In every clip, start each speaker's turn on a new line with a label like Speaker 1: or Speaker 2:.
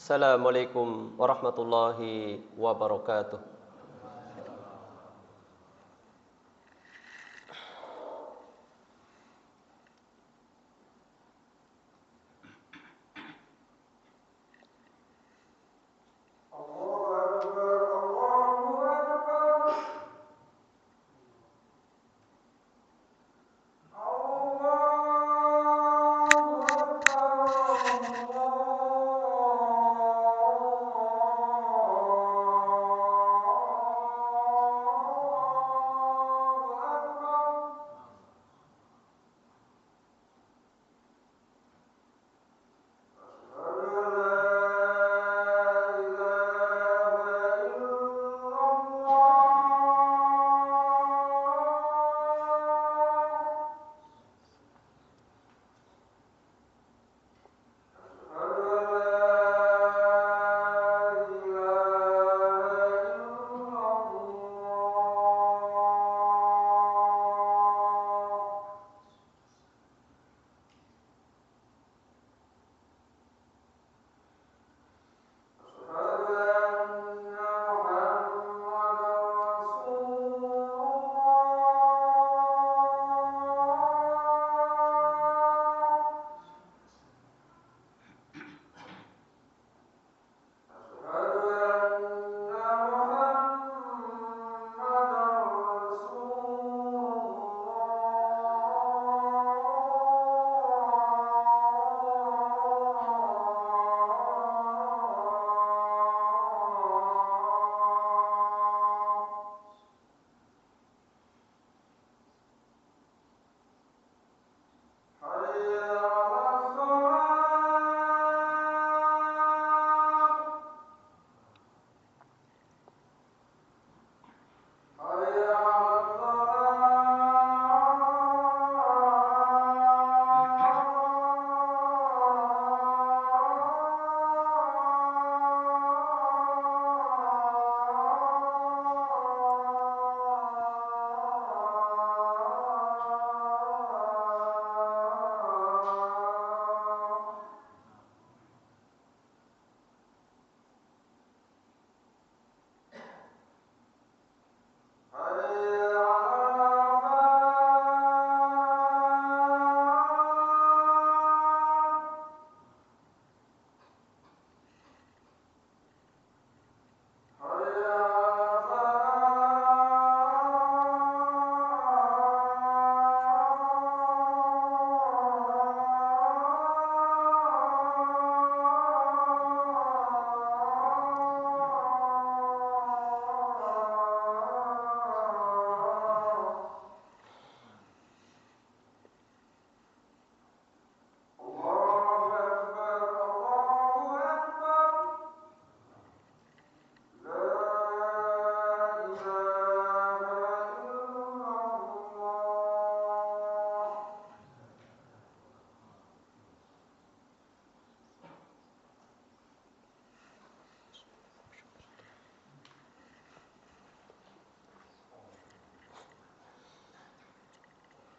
Speaker 1: Assalamualaikum warahmatullahi wabarakatuh.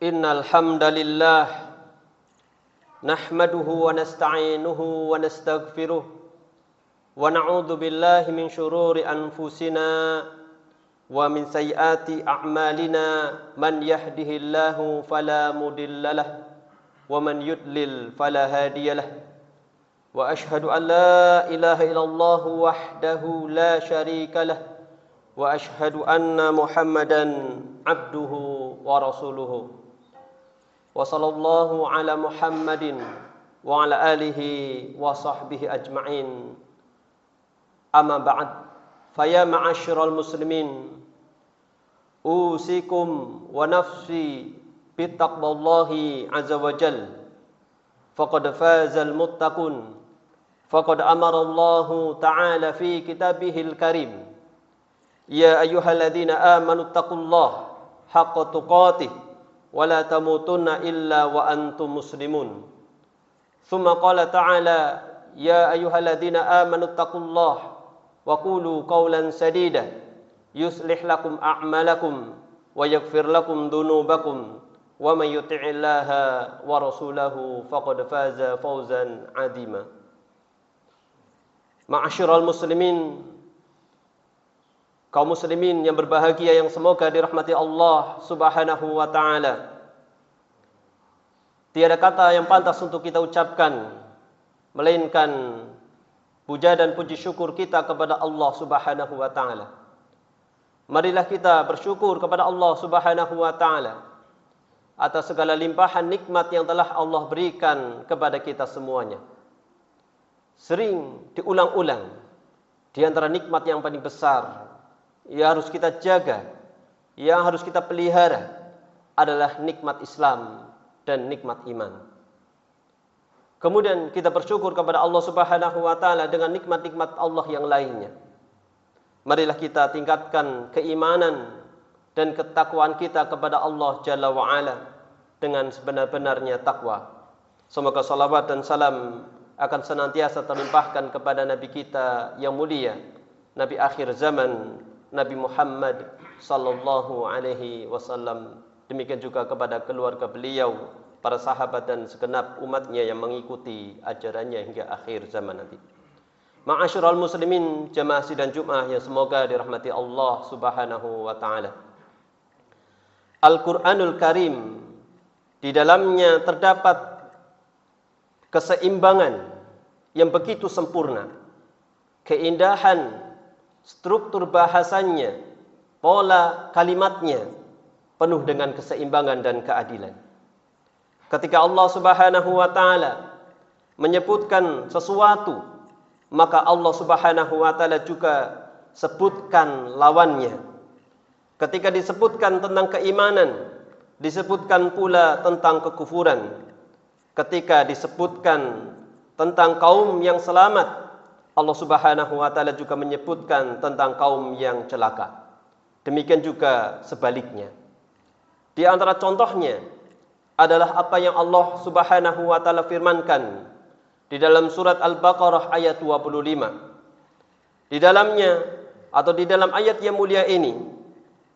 Speaker 1: Innal hamdalillah nahmaduhu wa nasta'inuhu wa nastaghfiruh wa na'udzu billahi min shururi anfusina wa min sayyiati a'malina man yahdihillahu fala mudhillalah wa man yudlil fala hadiyalah wa ashhadu an la ilaha illallah wahdahu la syarikalah wa ashhadu anna Muhammadan abduhu wa rasuluhu wa sallallahu ala Muhammadin wa ala alihi wa sahbihi ajma'in. Amma ba'd, faya ma'asyiral muslimin, usikum wa nafsi bittaqwallahi azza wa jal. Faqad fazal muttaqun, faqad amara Allahu ta'ala fi kitabihil karim, ya ayyuhalladzina amanu taqullaha haqqa tuqatih wa la tamutunna illa wa antum muslimun. Tsumma qala ta'ala, ya ayyuhalladzina amanu taqullaha wa qulu qawlan sadida yuslih lakum a'malakum wa yaghfir lakum dhunubakum wa may yuti'illaha wa rasulahu faqad faza fawzan 'azima. Ma'asyiral muslimin, kaum muslimin yang berbahagia yang semoga dirahmati Allah Subhanahu wa taala. Tiada kata yang pantas untuk kita ucapkan melainkan puja dan puji syukur kita kepada Allah Subhanahu wa taala. Marilah kita bersyukur kepada Allah Subhanahu wa taala atas segala limpahan nikmat yang telah Allah berikan kepada kita semuanya. Sering diulang-ulang, di antara nikmat yang paling besar yang harus kita jaga, yang harus kita pelihara adalah nikmat Islam dan nikmat iman. Kemudian kita bersyukur kepada Allah Subhanahu wa taala dengan nikmat-nikmat Allah yang lainnya. Marilah kita tingkatkan keimanan dan ketakwaan kita kepada Allah Jalla wa Ala dengan sebenar-benarnya takwa. Semoga salawat dan salam akan senantiasa terlimpahkan kepada Nabi kita yang mulia, Nabi akhir zaman, Nabi Muhammad sallallahu alaihi wasallam. Demikian juga kepada keluarga beliau, para sahabat dan segenap umatnya yang mengikuti ajarannya hingga akhir zaman nanti. Ma'asyiral muslimin, jamaah sidang Jumat yang semoga dirahmati Allah Subhanahu wa taala. Al-Qur'anul Karim, di dalamnya terdapat keseimbangan yang begitu sempurna, keindahan struktur bahasanya, pola kalimatnya penuh dengan keseimbangan dan keadilan. Ketika Allah Subhanahu wa taala menyebutkan sesuatu, maka Allah Subhanahu wa taala juga sebutkan lawannya. Ketika disebutkan tentang keimanan, disebutkan pula tentang kekufuran. Ketika disebutkan tentang kaum yang selamat, Allah Subhanahu wa taala juga menyebutkan tentang kaum yang celaka. Demikian juga sebaliknya. Di antara contohnya adalah apa yang Allah Subhanahu wa taala firmankan di dalam surat Al-Baqarah ayat 25. Di dalamnya atau di dalam ayat yang mulia ini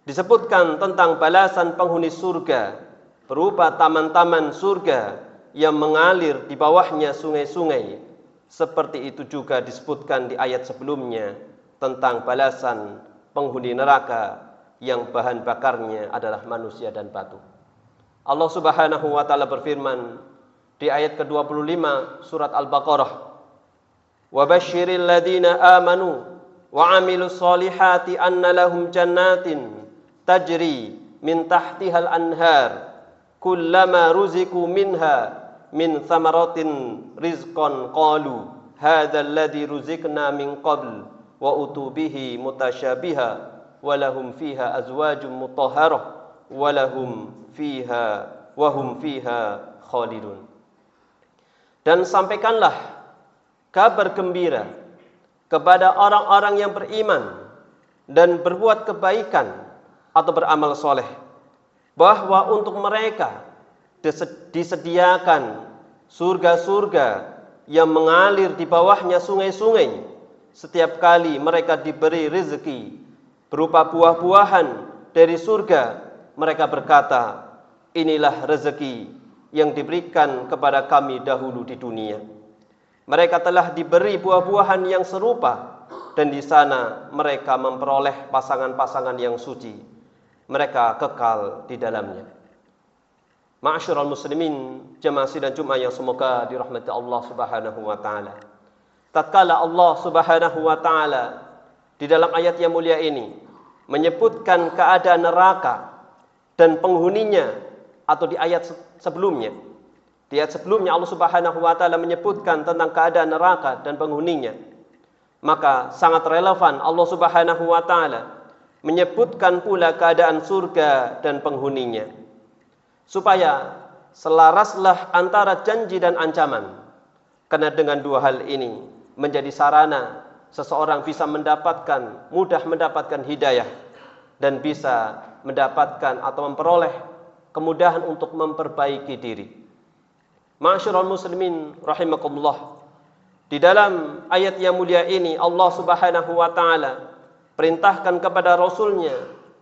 Speaker 1: disebutkan tentang balasan penghuni surga berupa taman-taman surga yang mengalir di bawahnya sungai-sungai. Seperti itu juga disebutkan di ayat sebelumnya tentang balasan penghuni neraka yang bahan bakarnya adalah manusia dan batu. Allah Subhanahu wa taala berfirman di ayat ke-25 surat Al-Baqarah, "Wa basyiril ladzina amanu wa 'amilus solihati anna lahum jannatin tajri min tahtihal anhar kullama ruziku minha min thamaratin rizqan qalu hadzal ladzi ruzikna min qabl wa utubihi mutasyabiha wa lahum fiha azwajum mutahharah wa lahum fiha khalidun." Dan sampaikanlah kabar gembira kepada orang-orang yang beriman dan berbuat kebaikan atau beramal soleh, bahwa untuk mereka disediakan surga-surga yang mengalir di bawahnya sungai-sungai setiap kali mereka diberi rezeki berupa buah-buahan dari surga. Mereka berkata, inilah rezeki yang diberikan kepada kami dahulu di dunia. Mereka telah diberi buah-buahan yang serupa, dan di sana mereka memperoleh pasangan-pasangan yang suci. Mereka kekal di dalamnya. Ma'asyiral muslimin, jamaah sidang Jumat yang semoga dirahmati Allah Subhanahu wa taala. Tatkala Allah Subhanahu wa taala di dalam ayat yang mulia ini menyebutkan keadaan neraka dan penghuninya, atau di ayat sebelumnya. Di ayat sebelumnya Allah Subhanahu wa taala menyebutkan tentang keadaan neraka dan penghuninya. Maka sangat relevan Allah Subhanahu wa taala menyebutkan pula keadaan surga dan penghuninya, supaya selaraslah antara janji dan ancaman. Karena dengan dua hal ini menjadi sarana seseorang bisa mudah mendapatkan hidayah dan bisa mendapatkan atau memperoleh kemudahan untuk memperbaiki diri. Ma'asyiral muslimin rahimakumullah. Di dalam ayat yang mulia ini Allah Subhanahu wa taala perintahkan kepada Rasulnya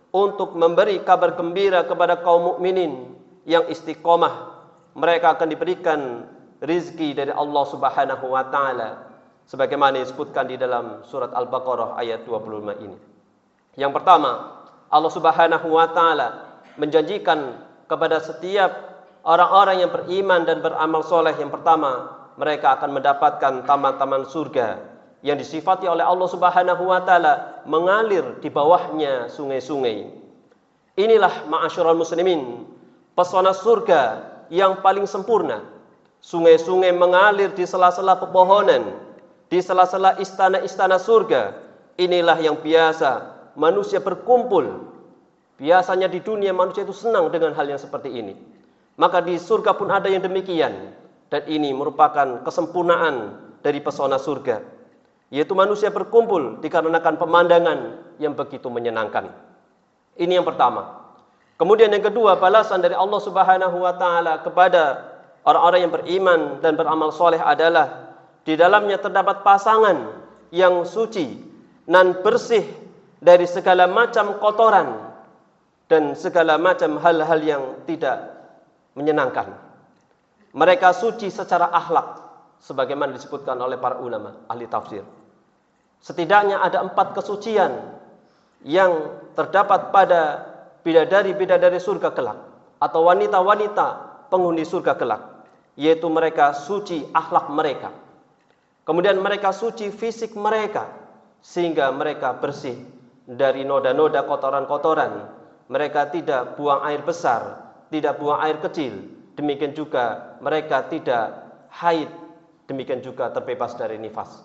Speaker 1: untuk memberi kabar gembira kepada kaum mukminin yang istiqomah. Mereka akan diberikan rizki dari Allah Subhanahu wa taala sebagaimana disebutkan di dalam surat Al-Baqarah ayat 25 ini. Yang pertama, Allah Subhanahu wa taala menjanjikan kepada setiap orang-orang yang beriman dan beramal soleh, yang pertama, mereka akan mendapatkan taman-taman surga yang disifati oleh Allah Subhanahu wa taala mengalir di bawahnya sungai-sungai. Inilah ma'asyiral muslimin, pesona surga yang paling sempurna. Sungai-sungai mengalir di sela-sela pepohonan, di sela-sela istana-istana surga. Inilah yang biasa manusia berkumpul. Biasanya di dunia manusia itu senang dengan hal yang seperti ini. Maka di surga pun ada yang demikian. Dan ini merupakan kesempurnaan dari pesona surga, yaitu manusia berkumpul dikarenakan pemandangan yang begitu menyenangkan. Ini yang pertama. Kemudian yang kedua, balasan dari Allah Subhanahu wa taala kepada orang-orang yang beriman dan beramal soleh adalah di dalamnya terdapat pasangan yang suci dan bersih dari segala macam kotoran dan segala macam hal-hal yang tidak menyenangkan. Mereka suci secara akhlak, sebagaimana disebutkan oleh para ulama ahli tafsir. Setidaknya ada 4 kesucian yang terdapat pada bidadari-bidadari surga kelak, atau wanita-wanita penghuni surga kelak, yaitu mereka suci akhlak mereka. Kemudian mereka suci fisik mereka, sehingga mereka bersih dari noda-noda kotoran-kotoran. Mereka tidak buang air besar, tidak buang air kecil. Demikian juga mereka tidak haid, demikian juga terbebas dari nifas.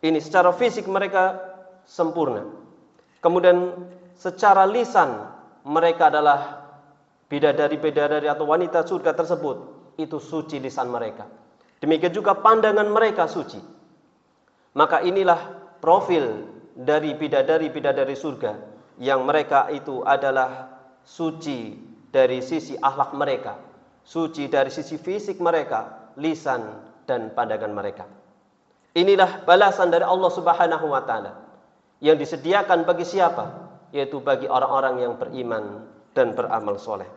Speaker 1: Ini secara fisik mereka sempurna. Kemudian secara lisan mereka adalah bidadari-bidadari atau wanita surga tersebut, itu suci lisan mereka. Demikian juga pandangan mereka suci. Maka inilah profil dari bidadari-bidadari surga, yang mereka itu adalah suci dari sisi akhlak mereka, suci dari sisi fisik mereka, lisan dan pandangan mereka. Inilah balasan dari Allah Subhanahu wa taala yang disediakan bagi siapa? Yaitu bagi orang-orang yang beriman dan beramal soleh.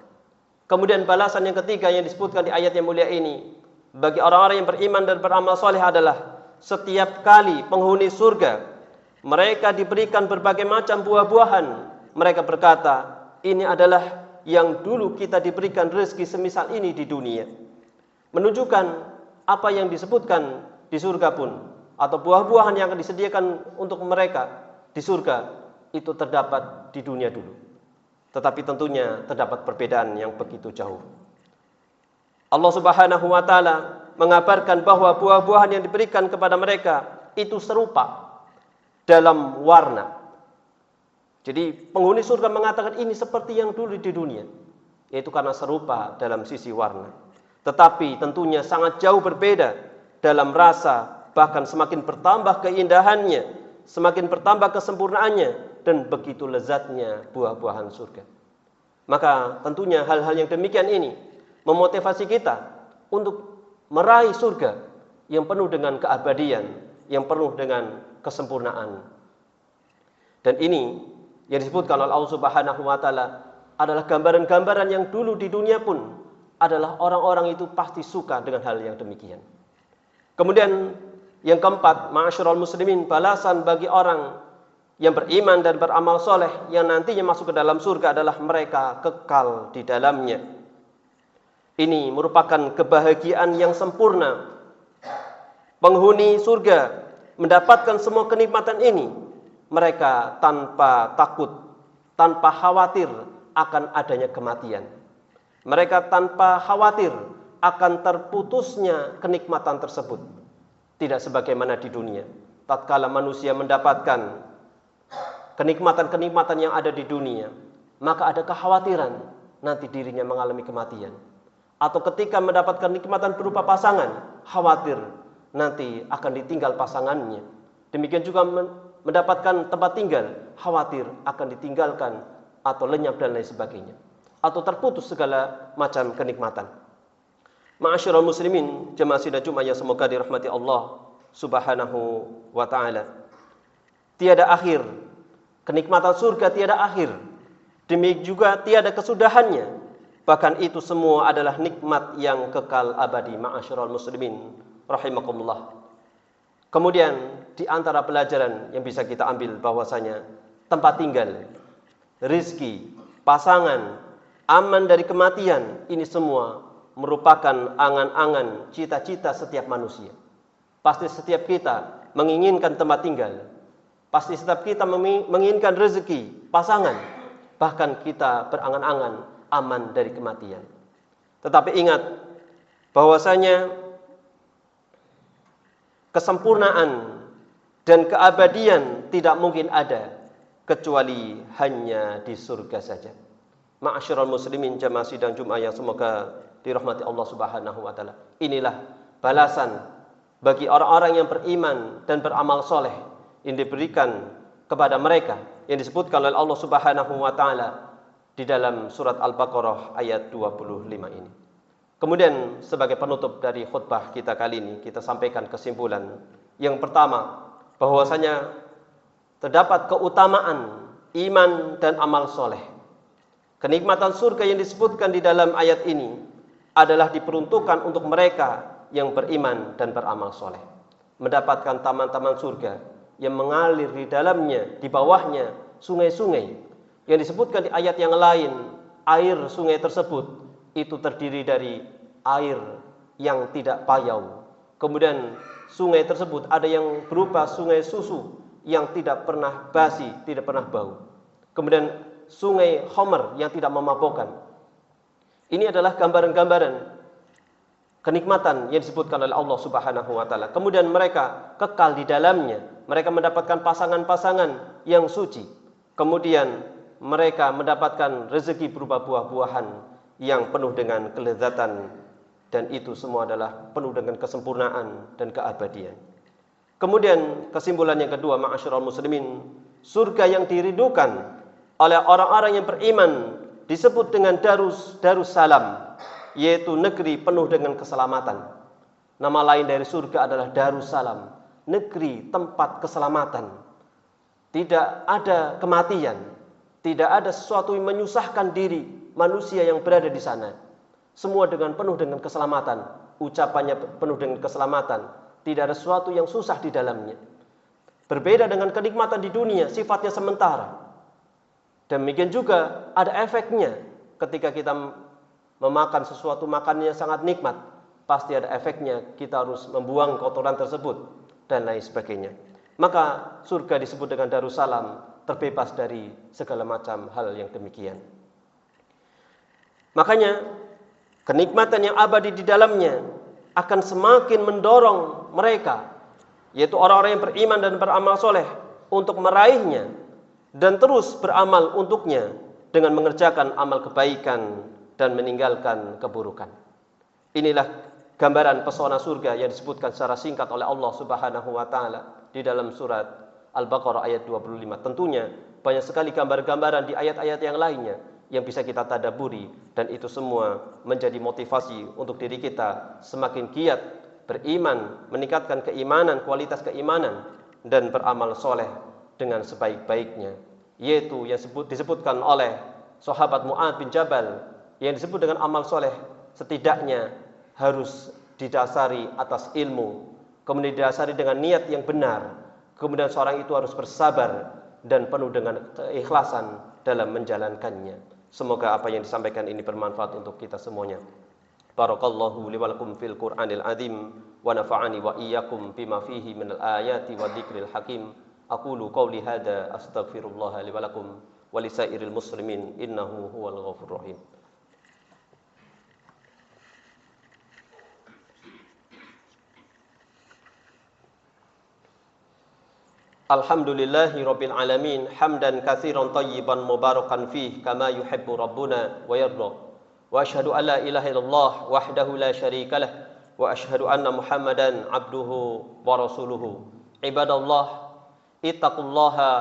Speaker 1: Kemudian balasan yang ketiga yang disebutkan di ayat yang mulia ini bagi orang-orang yang beriman dan beramal soleh adalah setiap kali penghuni surga mereka diberikan berbagai macam buah-buahan, mereka berkata, ini adalah yang dulu kita diberikan rezeki semisal ini di dunia. Menunjukkan apa yang disebutkan di surga pun, atau buah-buahan yang akan disediakan untuk mereka di surga, itu terdapat di dunia dulu. Tetapi tentunya terdapat perbedaan yang begitu jauh. Allah Subhanahu wa taala mengabarkan bahwa buah-buahan yang diberikan kepada mereka itu serupa dalam warna. Jadi penghuni surga mengatakan ini seperti yang dulu di dunia, yaitu karena serupa dalam sisi warna. Tetapi tentunya sangat jauh berbeda dalam rasa, bahkan semakin bertambah keindahannya, semakin bertambah kesempurnaannya, dan begitu lezatnya buah-buahan surga. Maka tentunya hal-hal yang demikian ini memotivasi kita untuk meraih surga yang penuh dengan keabadian, yang penuh dengan kesempurnaan. Dan ini yang disebutkan oleh Allah Subhanahu wa taala adalah gambaran-gambaran yang dulu di dunia pun adalah orang-orang itu pasti suka dengan hal yang demikian. Kemudian yang keempat, ma'asyiral muslimin, balasan bagi orang yang beriman dan beramal soleh yang nantinya masuk ke dalam surga adalah mereka kekal di dalamnya. Ini merupakan kebahagiaan yang sempurna. Penghuni surga mendapatkan semua kenikmatan ini, mereka tanpa takut, tanpa khawatir akan adanya kematian. Mereka tanpa khawatir akan terputusnya kenikmatan tersebut. Tidak sebagaimana di dunia. Tatkala manusia mendapatkan kenikmatan-kenikmatan yang ada di dunia, maka ada kekhawatiran nanti dirinya mengalami kematian. Atau ketika mendapatkan kenikmatan berupa pasangan, khawatir nanti akan ditinggal pasangannya. Demikian juga mendapatkan tempat tinggal, khawatir akan ditinggalkan atau lenyap dan lain sebagainya, atau terputus segala macam kenikmatan. Ma'asyiral muslimin, jemaah sidang Jumat yang semoga dirahmati Allah Subhanahu wa taala. Tiada akhir, kenikmatan surga tiada akhir. Demikian juga tiada kesudahannya. Bahkan itu semua adalah nikmat yang kekal abadi. Ma'asyiral muslimin rahimakumullah. Kemudian di antara pelajaran yang bisa kita ambil bahwasanya tempat tinggal, rizki, pasangan, aman dari kematian, ini semua merupakan angan-angan cita-cita setiap manusia. Pasti setiap kita menginginkan tempat tinggal. Pasti setiap kita menginginkan rezeki, pasangan. Bahkan kita berangan-angan aman dari kematian. Tetapi ingat bahwasanya kesempurnaan dan keabadian tidak mungkin ada kecuali hanya di surga saja. Ma'asyiral muslimin jamaah sidang Jumat yang semoga dirahmati Allah Subhanahu wa taala. Inilah balasan bagi orang-orang yang beriman dan beramal soleh yang diberikan kepada mereka yang disebutkan oleh Allah Subhanahu wa taala di dalam surat Al-Baqarah ayat 25 ini. Kemudian sebagai penutup dari khutbah kita kali ini, kita sampaikan kesimpulan. Yang pertama, bahwasanya terdapat keutamaan iman dan amal soleh. Kenikmatan surga yang disebutkan di dalam ayat ini adalah diperuntukkan untuk mereka yang beriman dan beramal soleh. Mendapatkan taman-taman surga yang mengalir di dalamnya, di bawahnya sungai-sungai. Yang disebutkan di ayat yang lain, air sungai tersebut itu terdiri dari air yang tidak payau. Kemudian sungai tersebut ada yang berupa sungai susu yang tidak pernah basi, tidak pernah bau. Kemudian sungai Homer yang tidak memabukkan. Ini adalah gambaran-gambaran kenikmatan yang disebutkan oleh Allah Subhanahu wa taala. Kemudian mereka kekal di dalamnya. Mereka mendapatkan pasangan-pasangan yang suci. Kemudian mereka mendapatkan rezeki berupa buah-buahan yang penuh dengan kelezatan, dan itu semua adalah penuh dengan kesempurnaan dan keabadian. Kemudian kesimpulan yang kedua, ma'asyiral muslimin, surga yang dirindukan oleh orang-orang yang beriman disebut dengan Darussalam, yaitu negeri penuh dengan keselamatan. Nama lain dari surga adalah Darussalam, negeri tempat keselamatan. Tidak ada kematian, tidak ada sesuatu yang menyusahkan diri manusia yang berada di sana. Semua penuh dengan keselamatan. Ucapannya penuh dengan keselamatan. Tidak ada sesuatu yang susah di dalamnya. Berbeda dengan kenikmatan di dunia, sifatnya sementara. Demikian juga ada efeknya. Ketika kita memakan sesuatu makanannya sangat nikmat, pasti ada efeknya. Kita harus membuang kotoran tersebut dan lain sebagainya. Maka surga disebut dengan Darussalam, terbebas dari segala macam hal yang demikian. Makanya kenikmatan yang abadi di dalamnya akan semakin mendorong mereka, yaitu orang-orang yang beriman dan beramal soleh, untuk meraihnya dan terus beramal untuknya dengan mengerjakan amal kebaikan dan meninggalkan keburukan. Inilah gambaran pesona surga yang disebutkan secara singkat oleh Allah Subhanahu wa taala di dalam surat Al-Baqarah ayat 25. Tentunya banyak sekali gambar-gambaran di ayat-ayat yang lainnya yang bisa kita tadaburi, dan itu semua menjadi motivasi untuk diri kita semakin giat beriman, meningkatkan keimanan, kualitas keimanan, dan beramal soleh dengan sebaik-baiknya, yaitu yang disebutkan oleh sahabat Mu'adz bin Jabal, yang disebut dengan amal soleh setidaknya harus didasari atas ilmu, kemudian didasari dengan niat yang benar, kemudian seorang itu harus bersabar dan penuh dengan keikhlasan dalam menjalankannya. Semoga apa yang disampaikan ini bermanfaat untuk kita semuanya. Barakallahu li wa lakum fil Qur'anil azim wa nafa'ani wa iyyakum bima fihi minal ayati wa dzikril hakim. Aqulu qawli hadza astaghfirullah li wa lakum wa lisairil muslimin innahu huwal ghafurur rahim. Alhamdulillahi rabbil alamin, hamdan katsiran thayyiban mubarakan fih kama yuhibbu rabbuna wa yarda. Wa asyhadu an la ilaha illallah wahdahu la syarika lah wa asyhadu anna Muhammadan abduhu wa rasuluhu. Ibadallah, ittaqullaha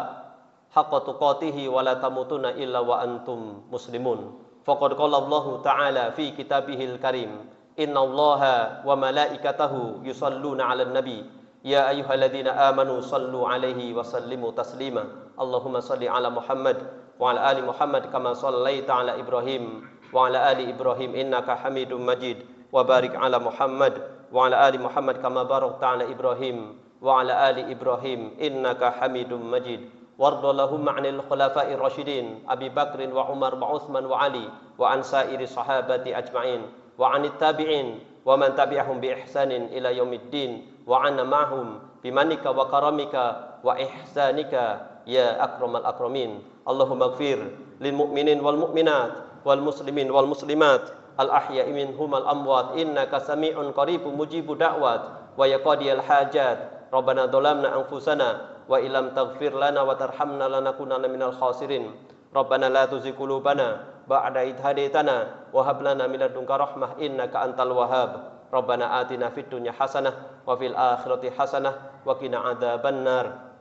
Speaker 1: haqqa tuqatih wa la tamutunna illa wa antum muslimun. Faqad qala Allah ta'ala fi kitabihil karim, innallaha wa malaikatahu yusalluna 'alan nabi. Ya ayyuhalladzina amanu sallu alaihi wa sallimu taslima. Allahumma salli ala Muhammad wa ala ali Muhammad kama sallaita ala Ibrahim wa ala ali Ibrahim innaka Hamidum Majid. Wa barik ala Muhammad wa ala ali Muhammad kama barakta ala Ibrahim wa ala ali Ibrahim innaka Hamidum Majid. Warda lahum ma'anil khulafa'ir rasyidin Abi Bakrin wa Umar wa Uthman wa Ali wa an sairi sahabati ajma'in wa anit tabi'in wa man tabi'ahum bi ihsanin ila yaumiddin wa anna ma'hum bimanika wa karamika wa ihsanika ya akramal akramin. Allahumma ighfir lil mu'minin wal mu'minat wal muslimin wal muslimat al ahya'i minhum al amwat innaka sami'un qaribun mujibu da'wat wa yaqdiyal hajat. Rabbana dhalamna anfusana wa illam taghfir lana wa tarhamna lanakunanna minal khasirin. Rabbana la tuzigh qulubana ba'da idh hadaitana wa hab lana min ladunka rahmah innaka antal wahhab. Rabbana atina fid dunya hasanah wa fil akhirati hasanah wa qina adzabannar.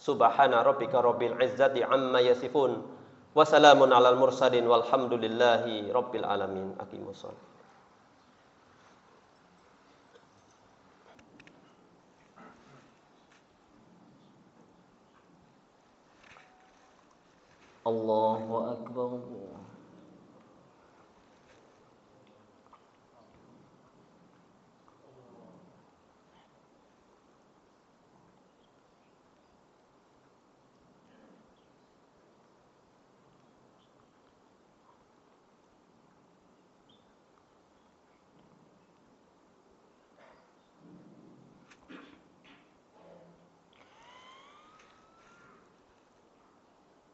Speaker 1: Subhana rabbika rabbil izzati amma yasifun wa salamun alal mursalin walhamdulillahi rabbil alamin. Aqimus shalah.
Speaker 2: Allahu akbar.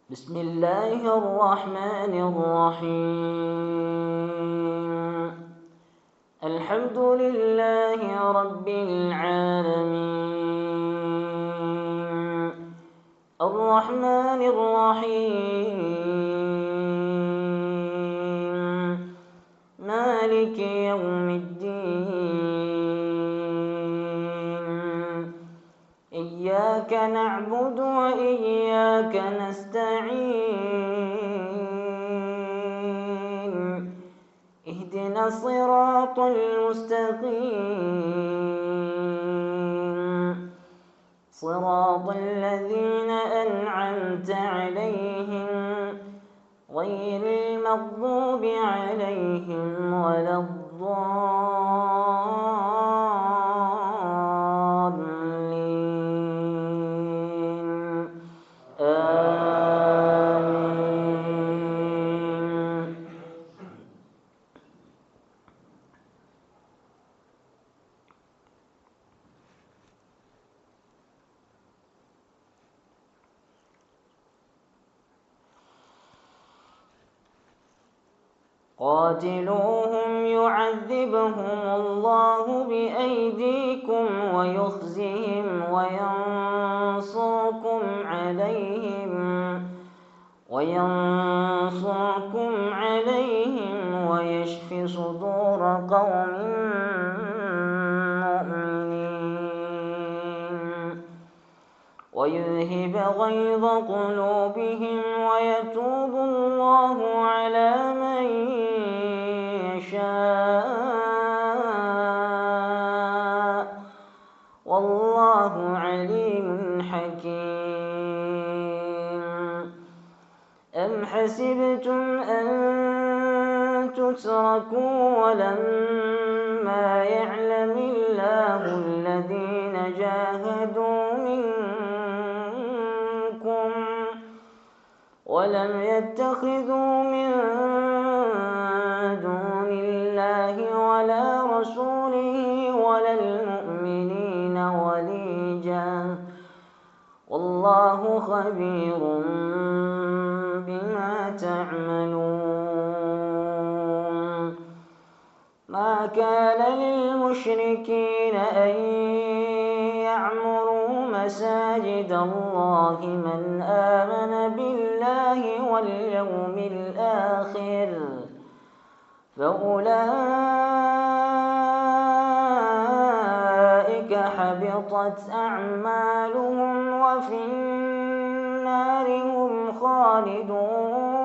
Speaker 2: بسم الله الرحمن الرحيم. الحمد لله رب العالمين الرحمن الرحيم مالك يوم الدين إياك نعبد وإياك نستعين اهدنا الصراط المستقيم صراط الذين أنعمت عليهم غير المغضوب عليهم ولا الضالين آمين. قاتلوهم يعذبهم الله بأيديكم ويخزهم وينصركم عليهم ويشف صدور قوم مؤمنين ويذهب غيظ قلوبهم ويتوب الله على من يشاء والله عليم حكيم. أم حسبتم أن تتركوا ولما يعلم الله الذين جاهدوا منكم ولم يتخذوا من دون الله ولا رسوله ولا المؤمنين وليجا والله خبير بما تعملون. ما كان للمشركين أن يعمروا مساجد الله من آمن بالله واليوم الآخر فأولئك حبطت أعمالهم وفي النار هم خالدون.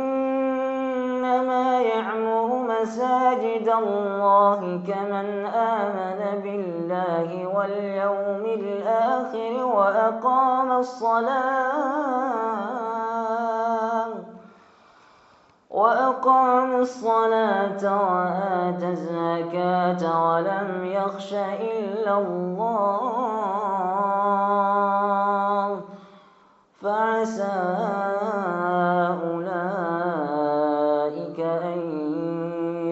Speaker 2: إنما يعمر مساجد الله كمن آمن بالله واليوم الآخر وأقام الصلاة وآتى الزكاة ولم يخش إلا الله فعسى أولئك أن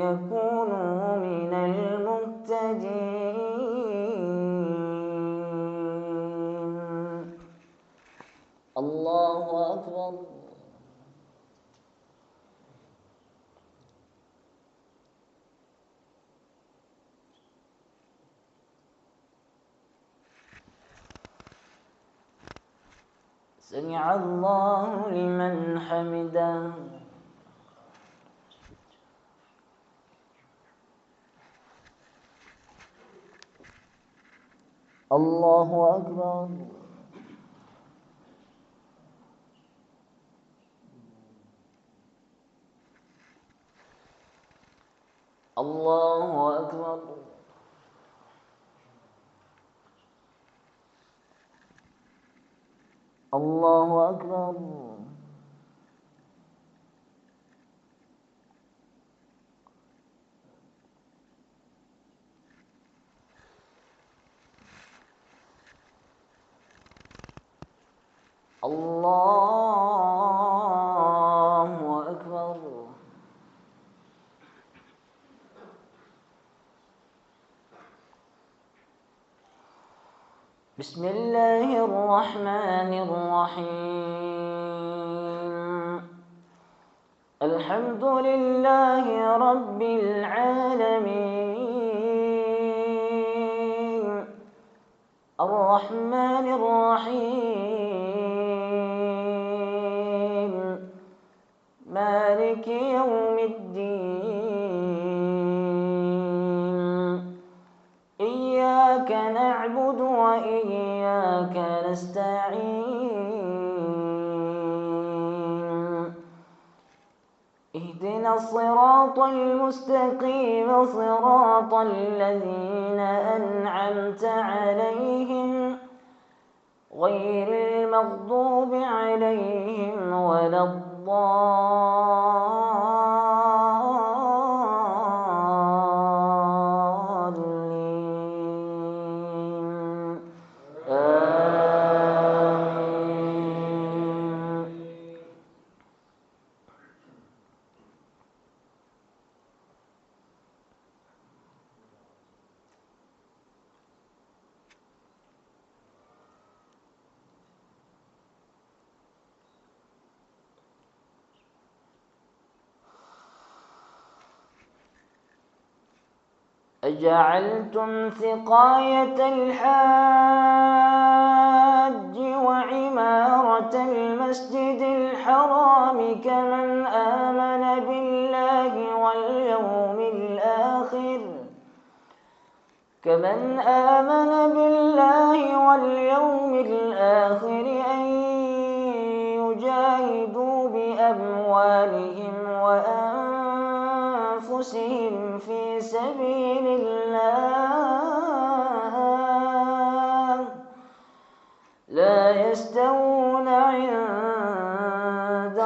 Speaker 2: يكونوا من المهتدين. الله أكبر. سمع الله لمن حمده. الله أكبر. الله أكبر. الله أكبر. الله أكبر. بسم الله الرحمن الرحيم. الحمد لله رب العالمين الرحمن الرحيم مالك يوم الدين إياك نعبد وإياك نستعين اهدنا الصراط المستقيم صراط الذين أنعمت عليهم غير المغضوب عليهم ولا الضالين. آمين. أجعلتم سقاية الحاج وعمارة المسجد الحرام كمن آمن بالله واليوم الآخر أن يجاهدوا بأموالهم وأنفسهم في سبيل الله لا يستوون عند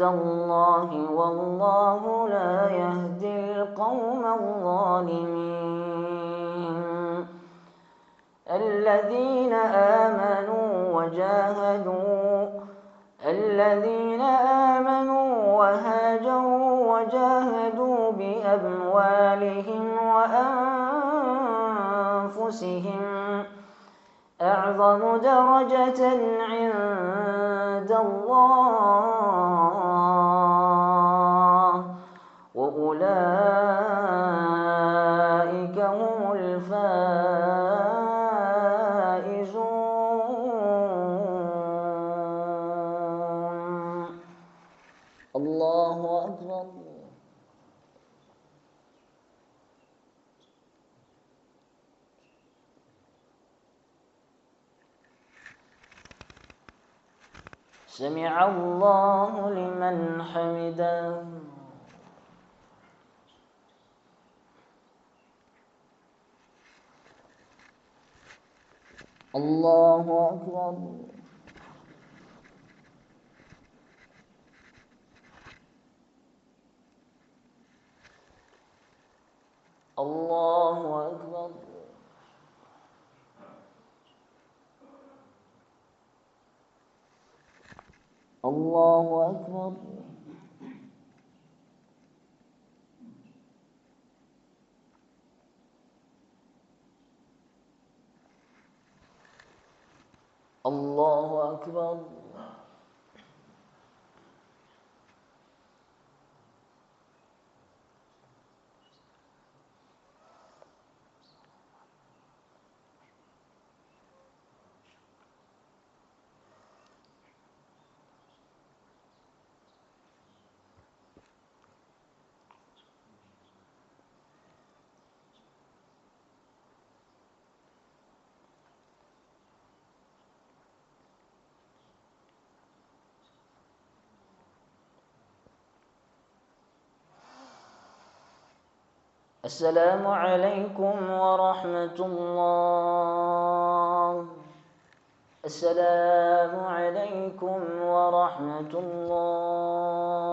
Speaker 2: الله والله لا يهدي القوم الظالمين. الذين آمنوا وهاجروا وجاهدوا بأموالهم وأنفسهم أعظم درجة عند الله وأولئك هم الفائزون. الله أكبر. سمع الله لمن حمده. الله أكبر. الله أكبر. الله أكبر. الله أكبر. السلام عليكم ورحمة الله. السلام عليكم ورحمة الله.